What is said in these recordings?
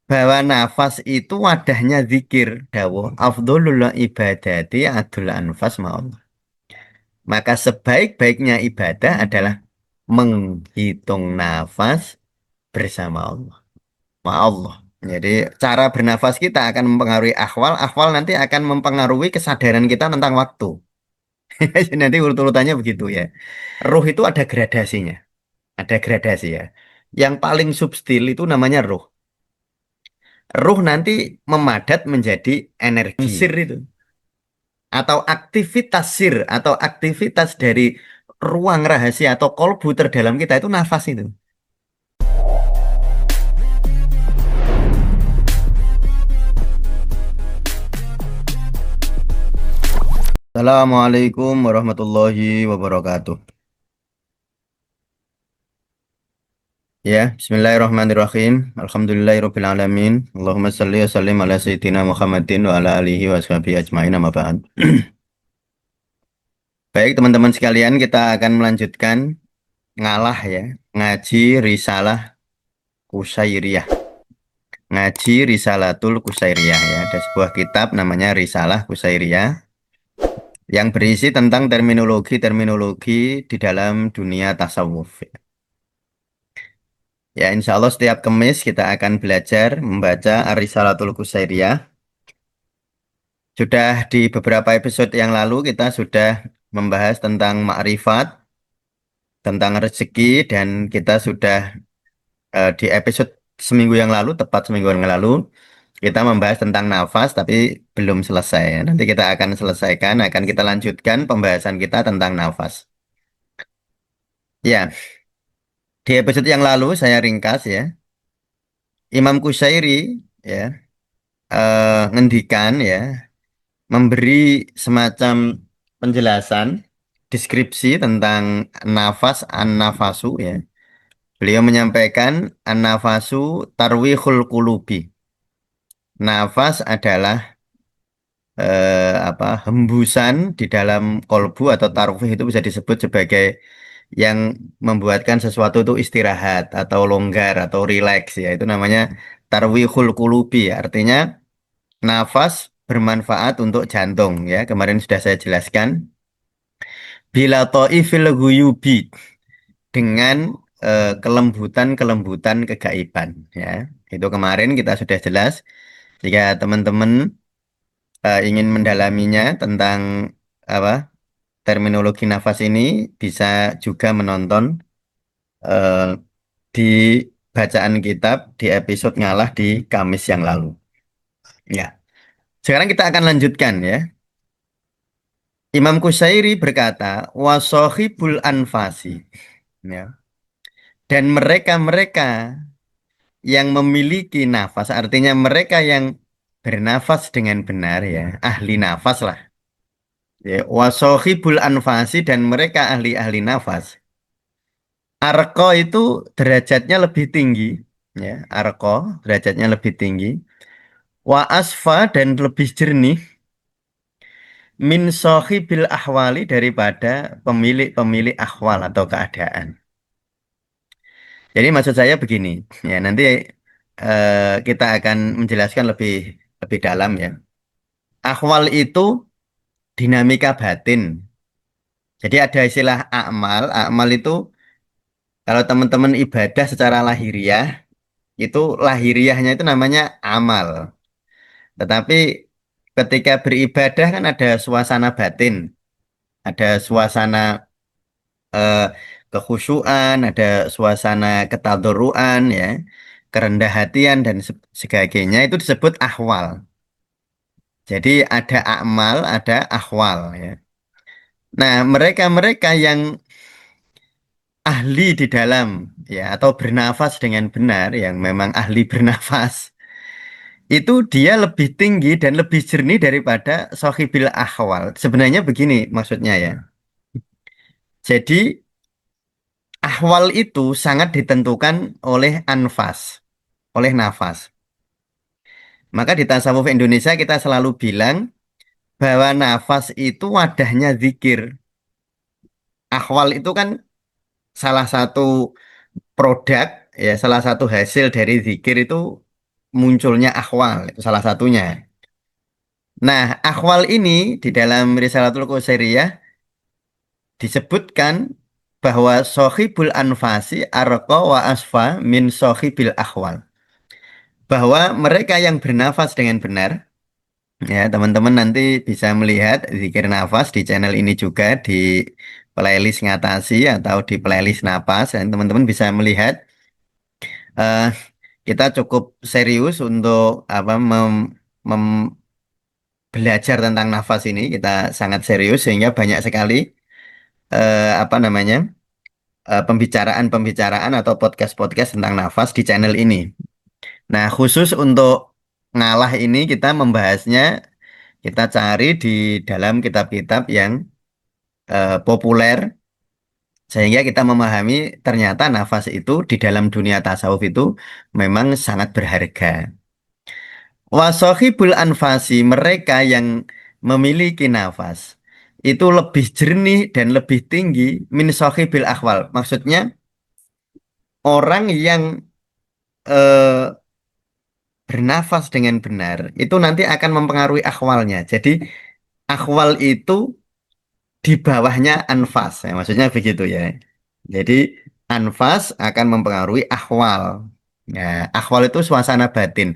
bahwa nafas itu wadahnya zikir. Dawuh afdholul ibadati adul anfas ma'allah. Maka sebaik-baiknya ibadah adalah menghitung nafas bersama Allah. Ma Allah. Jadi cara bernafas kita akan mempengaruhi akhwal, akhwal nanti akan mempengaruhi kesadaran kita tentang waktu. Nanti urut-urutannya begitu ya. Ruh itu ada gradasinya, ada gradasi ya. Yang paling substil itu namanya ruh. Ruh nanti memadat menjadi energi. Sir itu atau aktivitas sir atau aktivitas dari ruang rahasia atau kolbu terdalam kita itu nafas itu. Assalamualaikum warahmatullahi wabarakatuh. Ya, bismillahirrahmanirrahim. Alhamdulillahirabbil alamin. Allahumma shalli wa sallim ala sayyidina Muhammadin wa ala alihi wa sahbihi ajmain amma ba'd. Baik, teman-teman sekalian, kita akan melanjutkan ngalah ya, ngaji Risalah Qusairiyah. Ngaji Risalatul Qusairiyah ya. Ada sebuah kitab namanya Risalah Qusairiyah yang berisi tentang terminologi-terminologi di dalam dunia tasawuf. Ya, insya Allah setiap Kamis kita akan belajar membaca Ar-Risalatul Qusairiyah. Sudah di beberapa episode yang lalu kita sudah membahas tentang makrifat, tentang rezeki, dan kita sudah di episode seminggu yang lalu, tepat seminggu yang lalu, kita membahas tentang nafas, tapi belum selesai. Nanti kita akan selesaikan, akan kita lanjutkan pembahasan kita tentang nafas. Ya, di episode yang lalu saya ringkas ya, Imam Qushairi ya ngendikan ya, memberi semacam penjelasan, deskripsi tentang nafas an-nafasu ya. Beliau menyampaikan an-nafasu tarwihul qulubi. Nafas adalah hembusan di dalam kolbu atau tarwih itu bisa disebut sebagai yang membuatkan sesuatu itu istirahat atau longgar atau rileks ya. Itu namanya tarwihul qulubi. Artinya nafas bermanfaat untuk jantung ya. Kemarin sudah saya jelaskan. Bila ta'ifil ghuyubi dengan kelembutan-kelembutan kegaiban ya. Itu kemarin kita sudah jelas. Jika teman-teman ingin mendalaminya tentang apa terminologi nafas ini bisa juga menonton eh, di bacaan kitab di episode ngalah di Kamis yang lalu. Ya, sekarang kita akan lanjutkan ya. Imam Qushairi berkata, wasohibul anfasi. Ya. Dan mereka-mereka yang memiliki nafas, artinya mereka yang bernafas dengan benar ya, ahli nafas lah. Ya, wasohibul anfasi dan mereka ahli-ahli nafas. Arko itu derajatnya lebih tinggi, ya, arko derajatnya lebih tinggi. Wa asfa dan lebih jernih min sohibil ahwali daripada pemilik-pemilik ahwal atau keadaan. Jadi maksud saya begini, ya nanti kita akan menjelaskan lebih lebih dalam ya. Ahwal itu dinamika batin. Jadi ada istilah akmal. Akmal itu kalau teman-teman ibadah secara lahiriah, itu lahiriahnya itu namanya amal. Tetapi ketika beribadah kan ada suasana batin, ada suasana eh, kekhusyuan, ada suasana ketadoruan ya, kerendah hatian dan sebagainya itu disebut ahwal. Jadi ada akmal, ada ahwal ya. Nah, mereka-mereka yang ahli di dalam ya atau bernafas dengan benar yang memang ahli bernafas itu dia lebih tinggi dan lebih jernih daripada sohibil ahwal. Sebenarnya begini maksudnya ya. Jadi ahwal itu sangat ditentukan oleh anfas, oleh nafas. Maka di tasawuf Indonesia kita selalu bilang bahwa nafas itu wadahnya zikir. Ahwal itu kan salah satu produk ya salah satu hasil dari zikir itu munculnya akhwal, itu salah satunya. Nah, akhwal ini di dalam Risalatul Qusairiyah disebutkan bahwa sohibul anfasi arqa wa asfa min sohibil akhwal. Bahwa mereka yang bernafas dengan benar, ya teman-teman nanti bisa melihat zikir nafas di channel ini juga di playlist ngatasi atau di playlist napas, dan teman-teman bisa melihat eh, kita cukup serius untuk apa belajar tentang nafas ini. Kita sangat serius sehingga banyak sekali apa namanya pembicaraan-pembicaraan atau podcast-podcast tentang nafas di channel ini. Nah, khusus untuk ngalah ini kita membahasnya, kita cari di dalam kitab-kitab yang populer sehingga kita memahami ternyata nafas itu di dalam dunia tasawuf itu memang sangat berharga. Wasohibul anfasi, mereka yang memiliki nafas itu lebih jernih dan lebih tinggi min sohibil akhwal. Maksudnya orang yang eh, bernafas dengan benar itu nanti akan mempengaruhi akhwalnya. Jadi akhwal itu di bawahnya anfas, ya, maksudnya begitu ya. Jadi anfas akan mempengaruhi akhwal. Nah, akhwal itu suasana batin.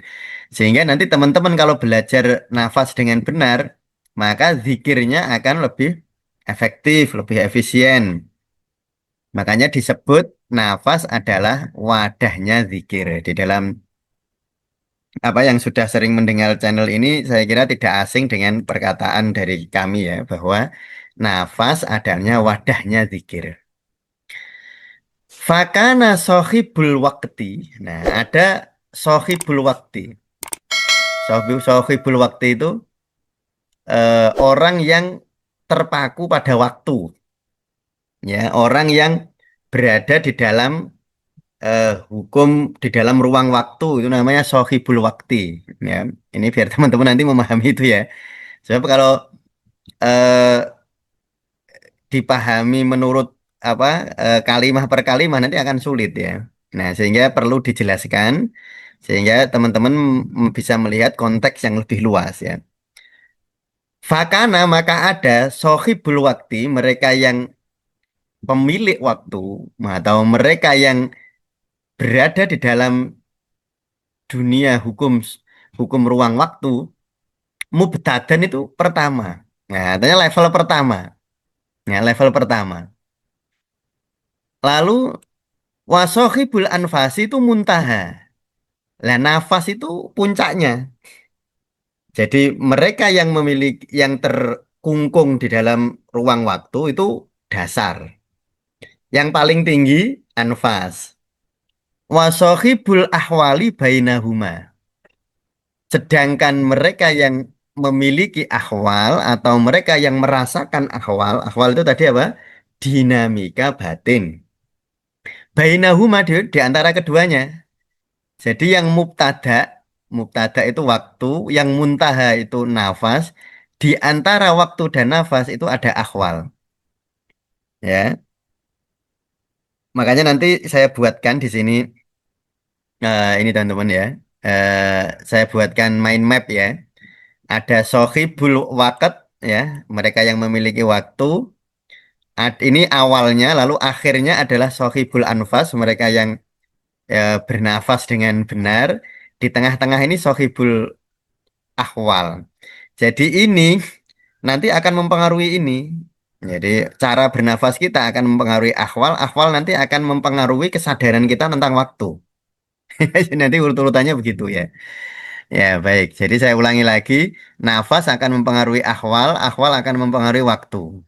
Sehingga nanti teman-teman kalau belajar nafas dengan benar, maka zikirnya akan lebih efektif, lebih efisien. Makanya disebut nafas adalah wadahnya zikir. Di dalam apa yang sudah sering mendengar channel ini, saya kira tidak asing dengan perkataan dari kami ya, bahwa nafas adanya wadahnya zikir. Fakana sohibul wakti. Nah, ada sohibul wakti. Sohibul wakti itu orang yang terpaku pada waktu. Ya, orang yang berada di dalam hukum, di dalam ruang waktu, itu namanya sohibul wakti. Ya, ini biar teman-teman nanti memahami itu ya. Sebab kalau eh, dipahami menurut apa kalimah per kalimah nanti akan sulit ya. Nah, sehingga perlu dijelaskan sehingga teman-teman bisa melihat konteks yang lebih luas ya. Fakana maka ada sohibul wakti, mereka yang pemilik waktu atau mereka yang berada di dalam dunia hukum hukum ruang waktu, mubtadan itu pertama. Nah, artinya level pertama. Ya, level pertama. Lalu wasohibul anfasi itu muntaha. Lah nafas itu puncaknya. Jadi mereka yang memiliki yang terkungkung di dalam ruang waktu itu dasar. Yang paling tinggi anfas. Wasohibul ahwali bainahuma. Sedangkan mereka yang memiliki ahwal atau mereka yang merasakan ahwal, ahwal itu tadi apa? Dinamika batin. Bainahuma di antara keduanya. Jadi yang mubtada itu waktu, yang muntaha itu nafas. Di antara waktu dan nafas itu ada akhwal, ya. Makanya nanti saya buatkan di sini ini teman-teman ya. Saya buatkan mind map ya. Ada sohibul wakat ya, mereka yang memiliki waktu. Ini awalnya, lalu akhirnya adalah sohibul anfas, mereka yang bernafas dengan benar. Di tengah-tengah ini sohibul ahwal. Jadi ini nanti akan mempengaruhi ini. Jadi cara bernafas kita akan mempengaruhi akhwal, akhwal nanti akan mempengaruhi kesadaran kita tentang waktu. Nanti urut-urutannya begitu ya. Ya baik, jadi saya ulangi lagi, nafas akan mempengaruhi akhwal, akhwal akan mempengaruhi waktu.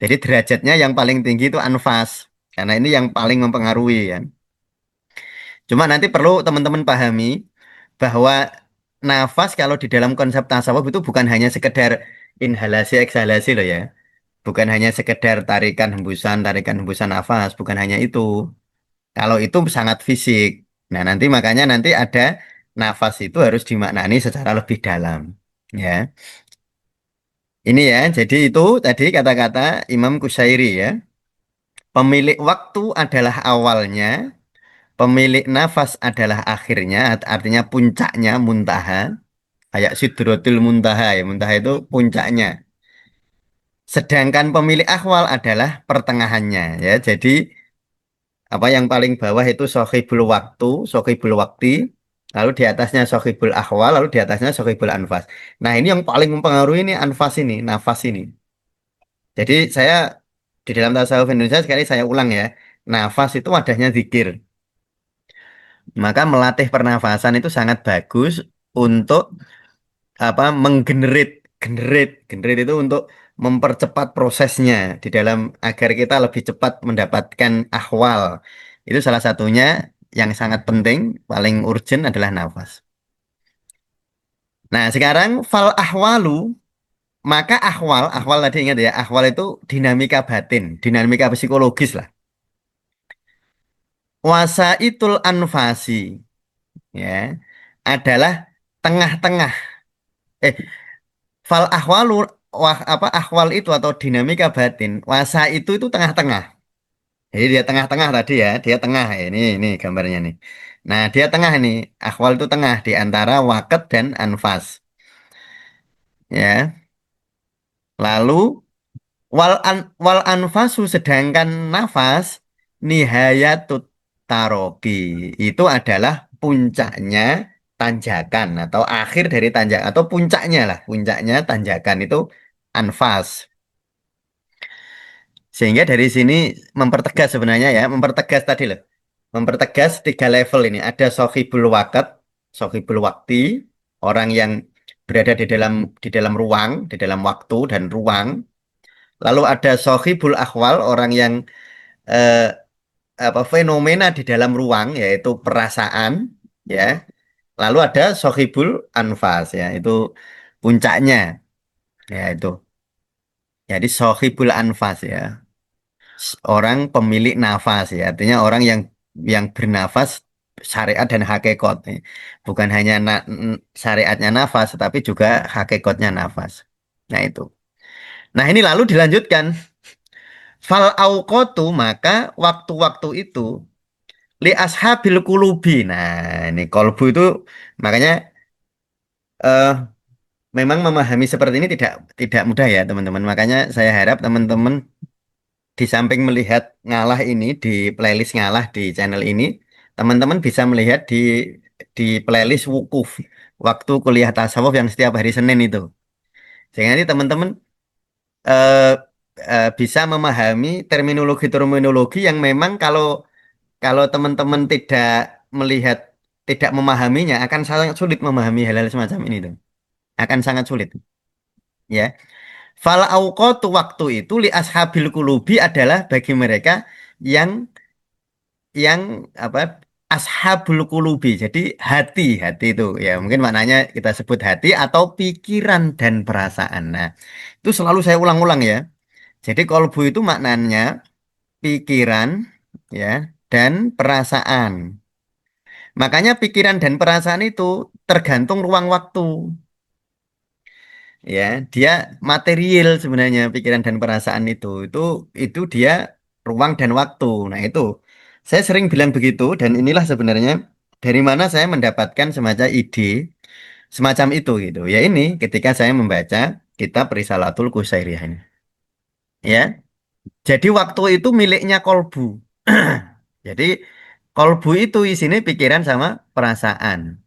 Jadi derajatnya yang paling tinggi itu anfas, karena ini yang paling mempengaruhi ya. Cuma nanti perlu teman-teman pahami bahwa nafas kalau di dalam konsep tasawuf itu bukan hanya sekedar inhalasi eksalasi loh ya. Bukan hanya sekedar tarikan hembusan nafas, bukan hanya itu. Kalau itu sangat fisik. Nah, nanti makanya nanti ada nafas itu harus dimaknani secara lebih dalam. Ya. Ini ya, jadi itu tadi kata-kata Imam Qushairi ya. Pemilik waktu adalah awalnya, Pemilik nafas adalah akhirnya, artinya puncaknya, muntaha. Kayak Sidratul Muntaha ya, muntaha itu puncaknya. Sedangkan pemilik akhwal adalah pertengahannya ya. Jadi apa yang paling bawah itu sohibul waktu, sohibul wakti, lalu di atasnya sohibul akhwal, lalu di atasnya sohibul anfas. Nah ini yang paling mempengaruhi ini anfas ini, nafas ini. Jadi saya di dalam tasawuf Indonesia sekali saya ulang ya, nafas itu wadahnya zikir. Maka melatih pernafasan itu sangat bagus untuk apa generate itu untuk mempercepat prosesnya di dalam agar kita lebih cepat mendapatkan ahwal. Itu salah satunya yang sangat penting, paling urgent adalah nafas. Nah, sekarang fal ahwalu, maka ahwal tadi ingat ya, ahwal itu dinamika batin, dinamika psikologis lah. Wasaitul anfasi ya adalah tengah-tengah. Eh, Fal ahwalu apa ahwal itu atau dinamika batin wasa itu tengah-tengah. Jadi dia tengah-tengah tadi ya, dia tengah ya, ini gambarnya nih. Nah, dia tengah nih. Ahwal itu tengah di antara waket dan anfas. Ya. Lalu wal anfasu sedangkan nafas nihayatut taroki itu adalah puncaknya tanjakan atau akhir dari tanjak atau puncaknya lah, puncaknya tanjakan itu anfas. Sehingga dari sini mempertegas sebenarnya ya, mempertegas tadi loh. Mempertegas tiga level ini. Ada sohibul wakat, sohibul wakti, orang yang berada di dalam ruang, di dalam waktu dan ruang. Lalu ada sohibul akhwal, orang yang eh, apa fenomena di dalam ruang, yaitu perasaan, ya. Lalu ada sohibul anfas, ya, itu puncaknya, ya itu. Jadi sohibul anfas ya. Orang pemilik nafas ya, artinya orang yang bernafas syariat dan hakikat nih. Bukan hanya syariatnya nafas, tapi juga hakikatnya nafas. Nah itu. Nah ini lalu dilanjutkan fal auqatu maka waktu-waktu itu li ashabil kulubi. Nah ini kolbu itu makanya eh, memang memahami seperti ini tidak tidak mudah ya teman-teman. Makanya saya harap teman-teman di samping melihat ngalah ini di playlist ngalah di channel ini, teman-teman bisa melihat di playlist wukuf waktu kuliah tasawuf yang setiap hari Senin itu. Sehingga nanti teman-teman eh, bisa memahami terminologi-terminologi yang memang kalau kalau teman-teman tidak melihat tidak memahaminya akan sangat sulit memahami hal-hal semacam ini tuh. Akan sangat sulit ya. Fal auqatu waktu itu li ashabil kulubi adalah bagi mereka yang yang apa ashabul kulubi. Jadi hati itu ya mungkin maknanya kita sebut hati atau pikiran dan perasaan. Nah, itu selalu saya ulang-ulang ya. Jadi kolbu itu maknanya pikiran ya dan perasaan. Makanya pikiran dan perasaan itu tergantung ruang waktu. Ya, dia material sebenarnya pikiran dan perasaan itu dia ruang dan waktu. Nah, itu saya sering bilang begitu dan inilah sebenarnya dari mana saya mendapatkan semacam ide semacam itu gitu. Ya ini ketika saya membaca kitab Risalatul Qusairiyah ini. Ya. Jadi waktu itu miliknya kolbu. Jadi kolbu itu isinya pikiran sama perasaan.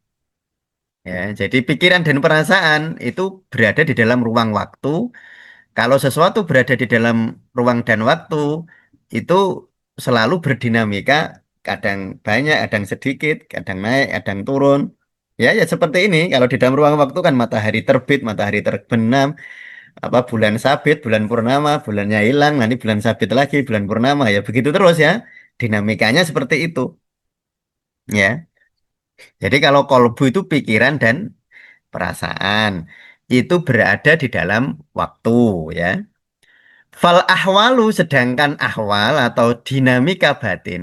Ya, jadi pikiran dan perasaan itu berada di dalam ruang waktu. Kalau sesuatu berada di dalam ruang dan waktu, itu selalu berdinamika, kadang banyak, kadang sedikit, kadang naik, kadang turun. Ya, ya seperti ini. Kalau di dalam ruang waktu kan matahari terbit, matahari terbenam, apa bulan sabit, bulan purnama, bulannya hilang, nanti bulan sabit lagi, bulan purnama. Ya begitu terus ya. Dinamikanya seperti itu. Ya. Jadi kalau kolbu itu pikiran dan perasaan itu berada di dalam waktu ya. Fal ahwalu sedangkan ahwal atau dinamika batin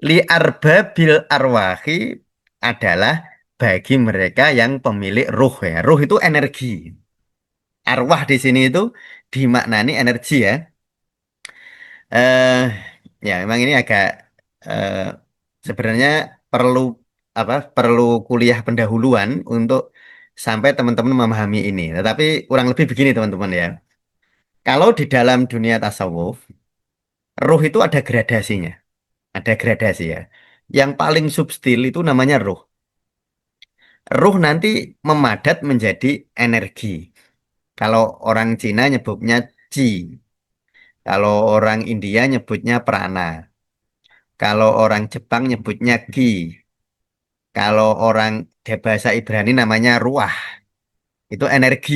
li arbabil arwahi adalah bagi mereka yang pemilik ruh ya. Ruh itu energi. Arwah di sini itu dimaknani energi ya. Eh ya memang ini agak eh, Sebenarnya perlu apa? Perlu kuliah pendahuluan untuk sampai teman-teman memahami ini. Tetapi kurang lebih begini teman-teman ya. Kalau di dalam dunia tasawuf, ruh itu ada gradasinya. Ada gradasi ya. Yang paling substil itu namanya ruh. Ruh nanti memadat menjadi energi. Kalau orang Cina nyebutnya Qi. Kalau orang India nyebutnya prana. Kalau orang Jepang nyebutnya Qi. Kalau orang bahasa Ibrani namanya ruah. Itu energi.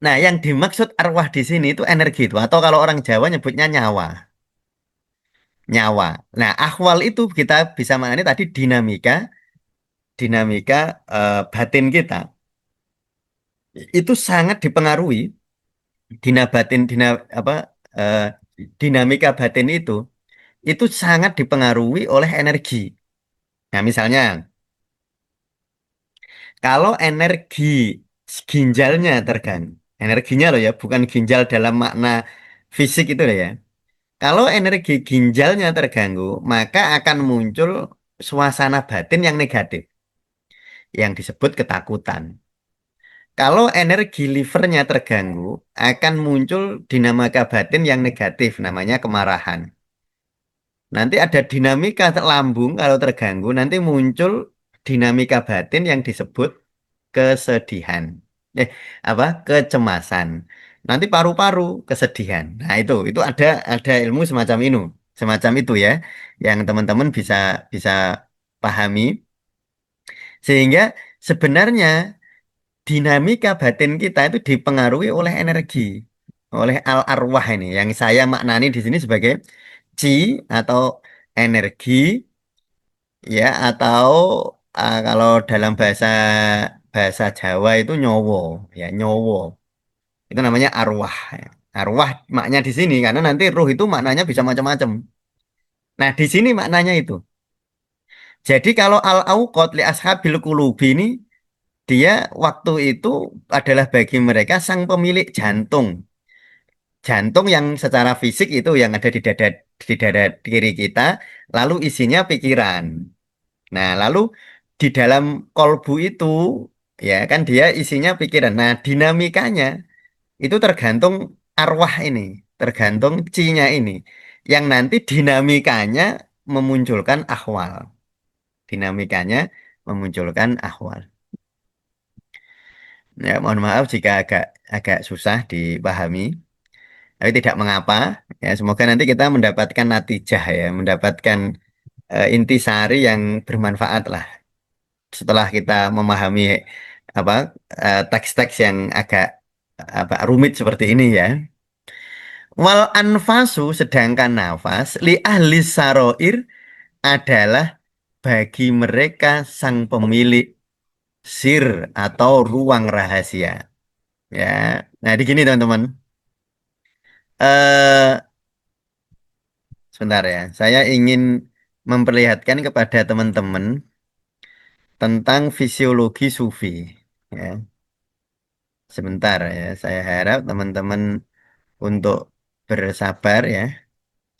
Nah, yang dimaksud arwah di sini itu energi itu. Atau kalau orang Jawa nyebutnya nyawa. Nyawa. Nah, akhwal itu kita bisa maknanya tadi dinamika. Dinamika batin kita. Itu sangat dipengaruhi. Dina batin, apa, eh, dinamika batin itu sangat dipengaruhi oleh energi. Nah, misalnya, kalau energi ginjalnya terganggu, energinya loh ya, bukan ginjal dalam makna fisik itu loh ya. Kalau energi ginjalnya terganggu, maka akan muncul suasana batin yang negatif, yang disebut ketakutan. Kalau energi livernya terganggu, akan muncul dinamika batin yang negatif, namanya kemarahan. Nanti ada dinamika lambung kalau terganggu, nanti muncul dinamika batin yang disebut kesedihan. Eh, apa? Kecemasan. Nanti paru-paru kesedihan. Nah, itu ada ilmu semacam itu ya, yang teman-teman bisa bisa pahami sehingga sebenarnya dinamika batin kita itu dipengaruhi oleh energi, oleh al-arwah ini yang saya maknani di sini sebagai chi atau energi ya atau kalau dalam bahasa bahasa Jawa itu nyowo ya nyowo itu namanya arwah ya. Arwah maknya di sini karena nanti ruh itu maknanya bisa macam-macam. Nah, di sini maknanya itu. Jadi kalau al-auqat li ashabil qulubi ini dia waktu itu adalah bagi mereka sang pemilik jantung. Jantung yang secara fisik itu yang ada di dada kiri kita, lalu isinya pikiran. Nah, lalu di dalam kolbu itu ya kan dia isinya pikiran. Nah, dinamikanya itu tergantung arwah ini, tergantung cinya ini. Yang nanti dinamikanya memunculkan ahwal. Dinamikanya memunculkan ahwal. Ya, mohon maaf jika agak agak susah dipahami, tapi tidak mengapa. Ya, semoga nanti kita mendapatkan natijah ya, mendapatkan intisari yang bermanfaat lah setelah kita memahami apa teks-teks yang agak apa rumit seperti ini ya. Wal anfasu sedangkan nafas li ahli saroir adalah bagi mereka sang pemilik sir atau ruang rahasia. Ya, nah di gini teman-teman. eh Sebentar ya, saya ingin memperlihatkan kepada teman-teman tentang fisiologi sufi. Ya, sebentar ya, saya harap teman-teman untuk bersabar ya.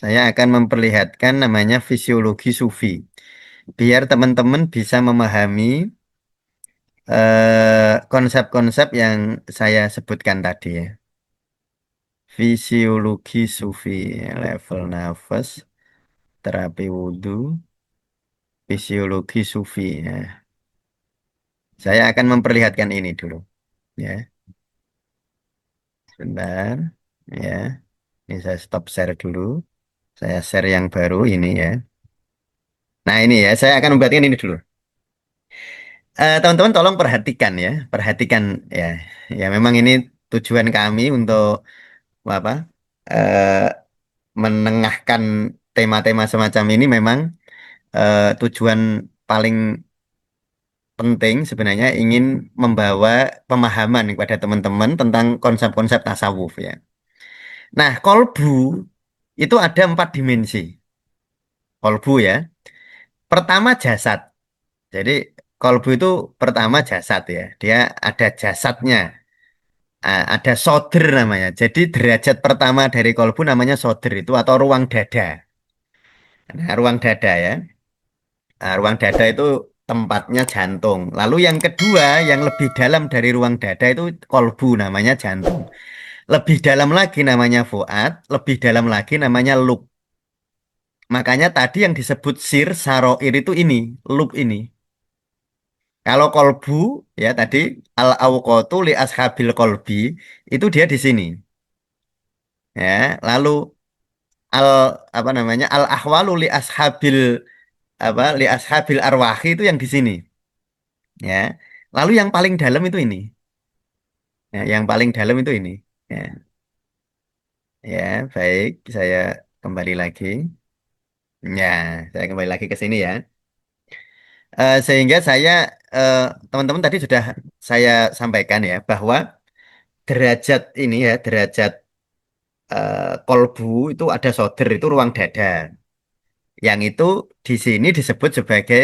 Saya akan memperlihatkan namanya fisiologi sufi. Biar teman-teman bisa memahami konsep-konsep yang saya sebutkan tadi ya. Fisiologi sufi, level nafas, terapi wudhu, fisiologi sufi. Ya. Saya akan memperlihatkan ini dulu. Ya, sebentar. Ya, ini saya stop share dulu. Saya share yang baru ini ya. Nah ini ya, saya akan memperhatikan ini dulu. Teman-teman tolong perhatikan ya, perhatikan ya. Ya memang ini tujuan kami untuk apa? eh, Menengahkan tema-tema semacam ini memang tujuan paling penting sebenarnya ingin membawa pemahaman kepada teman-teman tentang konsep-konsep tasawuf ya. Nah, kolbu itu ada 4 dimensi. Kolbu ya. Pertama jasad. Jadi kolbu itu pertama jasad ya. Dia ada jasadnya. Ada soder namanya. Jadi derajat pertama dari kolbu namanya soder itu atau ruang dada. Nah, ruang dada ya. Nah, ruang dada itu tempatnya jantung. Lalu yang kedua, yang lebih dalam dari ruang dada itu kolbu namanya jantung. Lebih dalam lagi namanya fuad, lebih dalam lagi namanya lub. Makanya tadi yang disebut sir, saroir itu ini, lub ini. Kalau kolbu, ya tadi al-awqatu li ashabil kolbi, itu dia di sini. Ya, lalu al apa namanya al ahwalu li ashabil li ashabil arwahi itu yang di sini. Ya, lalu yang paling dalam itu ini. Ya, yang paling dalam itu ini. Ya, ya baik, saya kembali lagi. Ya, saya kembali lagi ke sini ya. Sehingga eh, teman-teman tadi sudah saya sampaikan ya bahwa derajat ini ya derajat kolbu itu ada soder itu ruang dada. Yang itu di sini disebut sebagai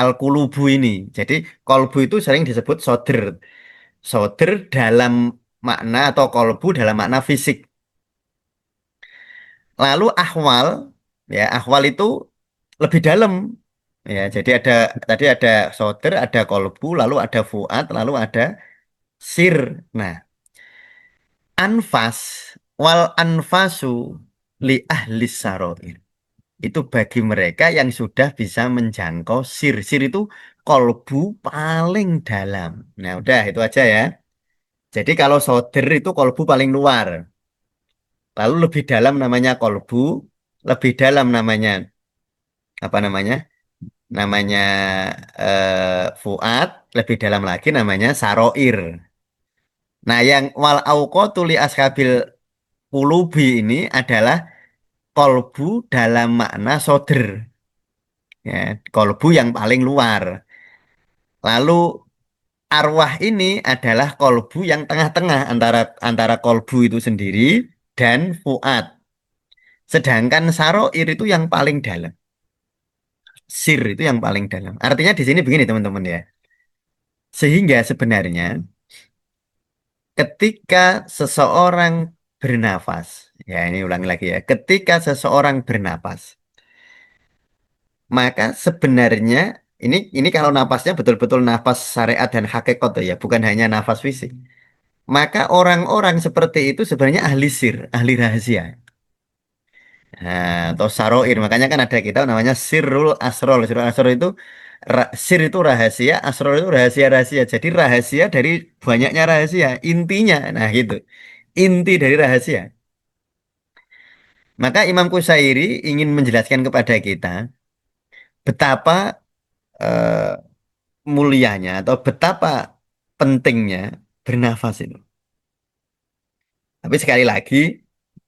al-kulubu ini. Jadi kolbu itu sering disebut soder. Soder dalam makna atau kolbu dalam makna fisik. Lalu ahwal, ya ahwal itu lebih dalam. Ya, jadi tadi ada soder, ada kolbu, lalu ada fuad, lalu ada sir. Nah, anfas wal anfasu li ahli saroir. Itu bagi mereka yang sudah bisa menjangkau sir. Sir itu kolbu paling dalam. Nah, udah itu aja ya. Jadi kalau soder itu kolbu paling luar. Lalu lebih dalam namanya kolbu, lebih dalam namanya apa namanya? Namanya fuad, lebih dalam lagi namanya saroir. Nah, yang wal auqatu li ashabil qulubi ini adalah kolbu dalam makna soder. Ya, kolbu yang paling luar. Lalu arwah ini adalah kolbu yang tengah-tengah antara antara kolbu itu sendiri dan fuad. Sedangkan saroir itu yang paling dalam. Sir itu yang paling dalam. Artinya di sini begini teman-teman ya. Sehingga sebenarnya ketika seseorang bernafas, ya ini ulangi lagi ya. Ketika seseorang bernafas, maka sebenarnya ini kalau nafasnya betul-betul nafas syariat dan hakikat ya, bukan hanya nafas fisik. Maka orang-orang seperti itu sebenarnya ahli sir, ahli rahasia. Nah, atau saroir. Makanya kan ada kitab namanya Sirrul Asrol. Sirrul Asrol itu sir itu rahasia, asrol itu rahasia-rahasia. Jadi rahasia dari banyaknya rahasia. Intinya, nah gitu. Inti dari rahasia. Maka Imam Qusairi ingin menjelaskan kepada kita betapa eh, mulianya atau betapa pentingnya bernafas itu. Tapi sekali lagi,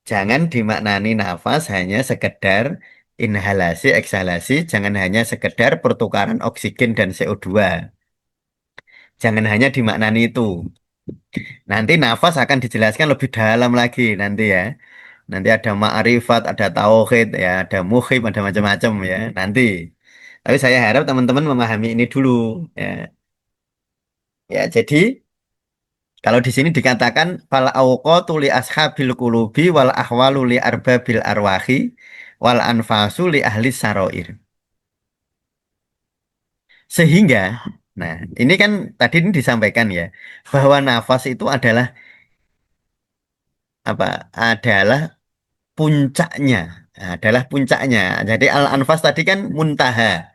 jangan dimaknani nafas hanya sekedar inhalasi, eksalasi, jangan hanya sekedar pertukaran oksigen dan CO2. Jangan hanya dimaknani itu. Nanti nafas akan dijelaskan lebih dalam lagi nanti ya. Nanti ada ma'rifat, ada tauhid, ya, ada muhib, ada macam-macam ya. Nanti. Tapi saya harap teman-teman memahami ini dulu. Ya, ya jadi kalau di sini dikatakan fal auqatu li ashabil qulubi wal ahwalu li arbabil arwahi wal anfasu li ahli saroir. Sehingga, nah ini kan tadi ini disampaikan ya bahwa nafas itu adalah apa? Adalah puncaknya, adalah puncaknya. Jadi al anfas tadi kan muntaha.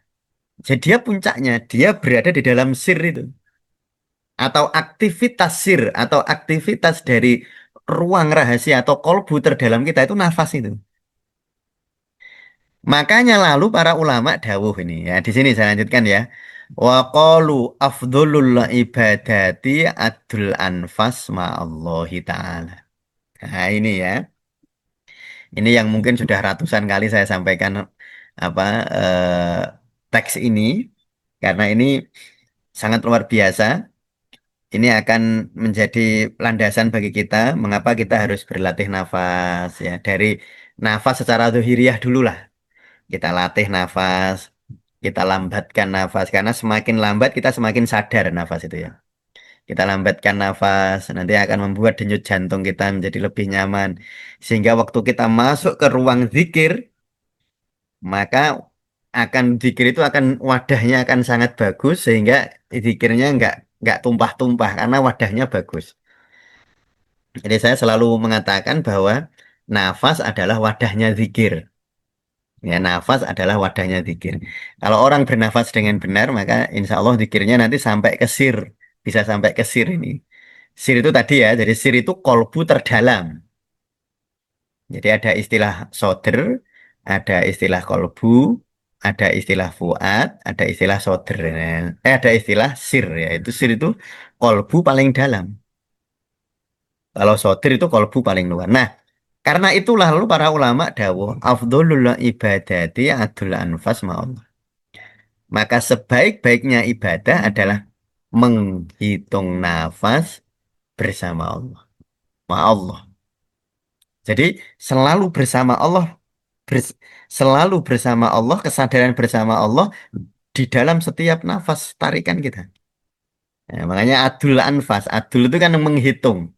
Jadi dia puncaknya, dia berada di dalam sir itu atau aktivitas sir atau aktivitas dari ruang rahasia atau kolbu terdalam kita itu nafas itu. Makanya lalu para ulama dawuh ini ya. Di sini saya lanjutkan ya. Wa qalu afdholul ibadati adul anfas ma'allahi ta'ala. Nah, ini ya. Ini yang mungkin sudah ratusan kali saya sampaikan apa teks ini karena ini sangat luar biasa. Ini akan menjadi landasan bagi kita mengapa kita harus berlatih nafas ya. Dari nafas secara zuhiriyah dulu lah. Kita latih nafas, kita lambatkan nafas karena semakin lambat kita semakin sadar nafas itu ya. Kita lambatkan nafas, nanti akan membuat denyut jantung kita menjadi lebih nyaman. Sehingga waktu kita masuk ke ruang zikir, maka akan zikir itu akan wadahnya akan sangat bagus sehingga zikirnya nggak tumpah-tumpah karena wadahnya bagus. Jadi saya selalu mengatakan bahwa nafas adalah wadahnya zikir. Ya, nafas adalah wadahnya zikir. Kalau orang bernafas dengan benar, maka insya Allah zikirnya nanti sampai ke sir. Bisa sampai ke sir ini. Sir itu tadi ya, jadi sir itu kolbu terdalam. Jadi ada istilah soder, ada istilah kolbu, ada istilah fuad, ada istilah soder. Ada istilah sir ya. Itu sir itu kolbu paling dalam. Kalau soder itu kolbu paling luar. Nah, karena itulah lalu para ulama dawuh afdholul ibadati adul anfas ma'allah. Maka sebaik-baiknya ibadah adalah menghitung nafas bersama Allah. Ma Allah. Jadi selalu bersama Allah, bers- selalu bersama Allah, kesadaran bersama Allah di dalam setiap nafas tarikan kita. Ya, makanya adul anfas, adul itu kan menghitung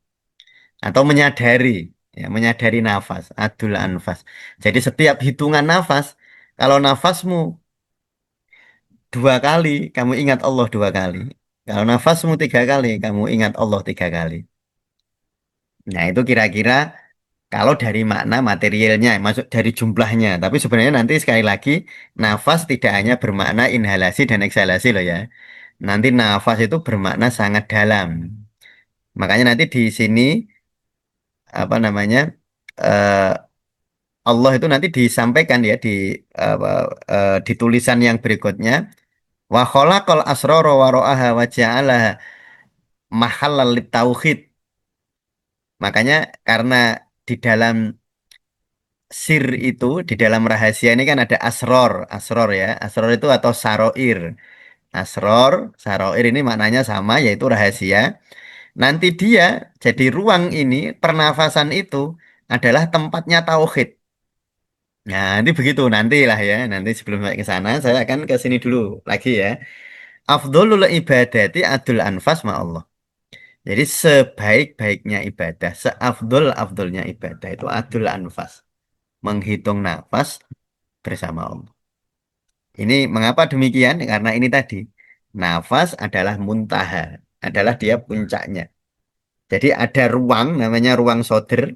atau menyadari, ya, menyadari nafas, adul anfas. Jadi setiap hitungan nafas, kalau nafasmu dua kali, kamu ingat Allah dua kali. Kalau nafasmu tiga kali, kamu ingat Allah tiga kali. Nah, itu kira-kira kalau dari makna materialnya, masuk dari jumlahnya. Tapi sebenarnya nanti sekali lagi, nafas tidak hanya bermakna inhalasi dan eksalasi loh ya. Nanti nafas itu bermakna sangat dalam. Makanya nanti di sini, apa namanya, eh, Allah itu nanti disampaikan ya apa, di tulisan yang berikutnya. Wa khalaqal asrara wa ra'aha wa ja'alaha mahallal litauhid. Makanya karena di dalam sir itu, di dalam rahasia ini kan ada asror, asror ya. Asror itu atau saroir. Asror, saroir ini maknanya sama yaitu rahasia. Nanti dia jadi ruang ini, pernafasan itu adalah tempatnya tauhid. Nah, nanti begitu nantilah ya. Nanti sebelum sampai ke sana saya akan ke sini dulu lagi ya. Afdholul ibadati adul anfas ma Allah. Jadi sebaik-baiknya ibadah, seafdol-afdolnya ibadah itu adul anfas, menghitung nafas bersama Allah. Ini mengapa demikian? Karena ini tadi, nafas adalah muntaha, adalah dia puncaknya. Jadi ada ruang, namanya ruang soder.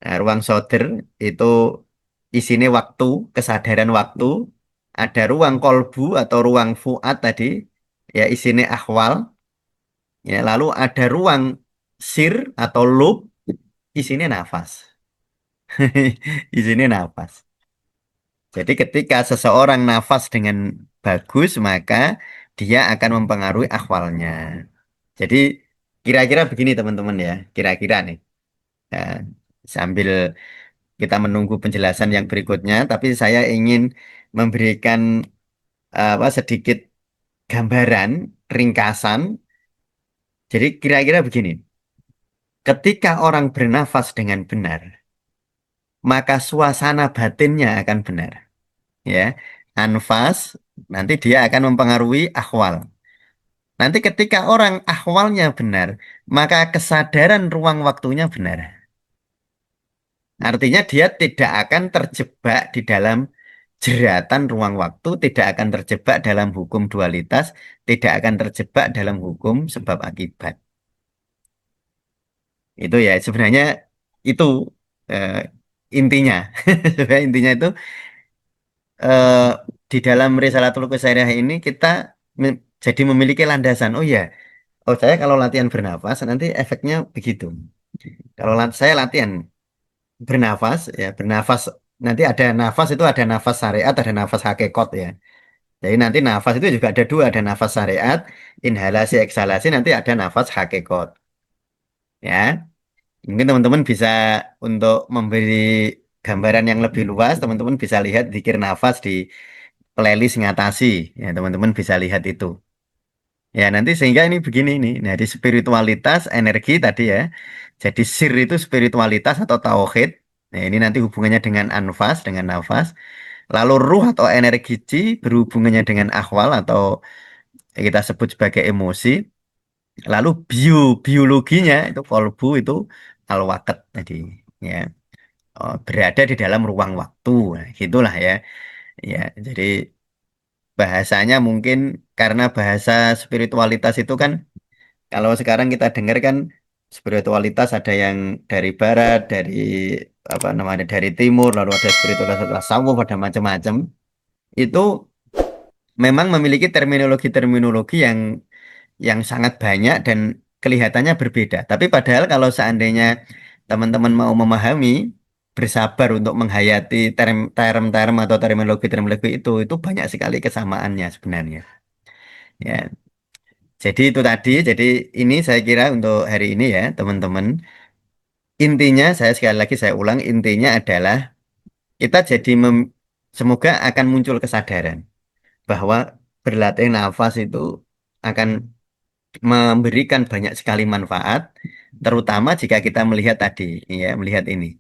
Nah, ruang soder itu isinya waktu, kesadaran waktu. Ada ruang kolbu atau ruang fuad tadi, ya isinya akhwal. Ya, lalu ada ruang sir atau lub, isinya nafas. Isinya nafas. Jadi ketika seseorang nafas dengan bagus, maka dia akan mempengaruhi akhwalnya. Jadi kira-kira begini teman-teman ya, kira-kira nih. Ya, sambil kita menunggu penjelasan yang berikutnya, tapi saya ingin memberikan apa sedikit gambaran, ringkasan. Jadi kira-kira begini, ketika orang bernafas dengan benar, maka suasana batinnya akan benar. Ya, anfas nanti dia akan mempengaruhi akhwal. Nanti ketika orang akhwalnya benar, maka kesadaran ruang waktunya benar. Artinya dia tidak akan terjebak di dalam jeratan ruang waktu, tidak akan terjebak dalam hukum dualitas, tidak akan terjebak dalam hukum sebab akibat. Itu ya sebenarnya itu eh, intinya. Sebenarnya intinya itu eh, di dalam Risalatul Qasairiyah ini kita jadi memiliki landasan. Oh ya, oh saya kalau latihan bernafas nanti efeknya begitu. Kalau saya latihan bernafas ya bernafas nanti ada nafas itu ada nafas syariat ada nafas hakikat ya. Jadi nanti nafas itu juga ada dua, ada nafas syariat, inhalasi, eksalasi, nanti ada nafas hakikat. Ya, mungkin teman-teman bisa untuk memberi gambaran yang lebih luas, teman-teman bisa lihat zikir nafas di playlist ngatasi. Ya, teman-teman bisa lihat itu. Ya, nanti sehingga ini begini nih. Nah, di spiritualitas, energi tadi ya. Jadi sir itu spiritualitas atau tauhid. Nah, ini nanti hubungannya dengan anfas, dengan nafas. Lalu ruh atau energi chi berhubungannya dengan akhwal atau kita sebut sebagai emosi. Lalu biologinya itu kolbu itu al tadi. Ya. berada di dalam ruang waktu. Nah, gitulah ya. Ya, jadi bahasanya mungkin karena bahasa spiritualitas itu kan kalau sekarang kita dengar kan spiritualitas ada yang dari barat, dari apa namanya dari timur, lalu ada spiritualitas tasawuf, ada macam-macam. Itu memang memiliki terminologi-terminologi yang sangat banyak dan kelihatannya berbeda. Tapi padahal kalau seandainya teman-teman mau memahami, bersabar untuk menghayati term-term atau terminologi-terminologi itu banyak sekali kesamaannya sebenarnya. Ya, jadi itu tadi. Jadi ini saya kira untuk hari ini ya, teman-teman. Intinya, saya sekali lagi saya ulang, intinya adalah kita jadi semoga akan muncul kesadaran bahwa berlatih nafas itu akan memberikan banyak sekali manfaat, terutama jika kita melihat tadi, ya, melihat ini.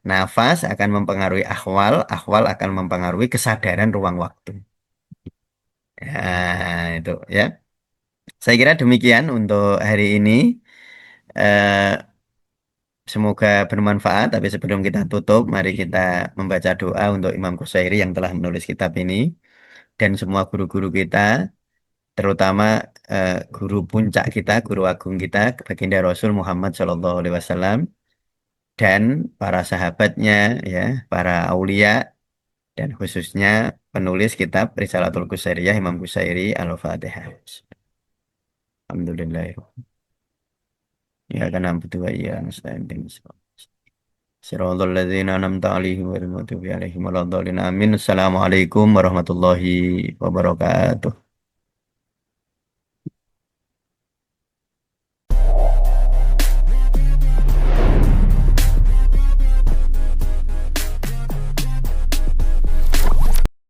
Nafas akan mempengaruhi akwal, akwal akan mempengaruhi kesadaran ruang waktu. Itu ya. Saya kira demikian untuk hari ini. Eh, Semoga bermanfaat. Tapi sebelum kita tutup, mari kita membaca doa untuk Imam Qusyayri yang telah menulis kitab ini dan semua guru-guru kita, terutama guru puncak kita, guru agung kita, baginda Rasul Muhammad SAW dan para sahabatnya, ya, para aulia dan khususnya penulis kitab Risalatul Qusairiyah Imam Qusyayri Al-Fatihah. Alhamdulillah. Ya karena berdua ya nasta'in. Siratal ladzina an'amta 'alaihim ghairil maghdubi 'alaihim waladdallin. Amin. Assalamualaikum warahmatullahi wabarakatuh.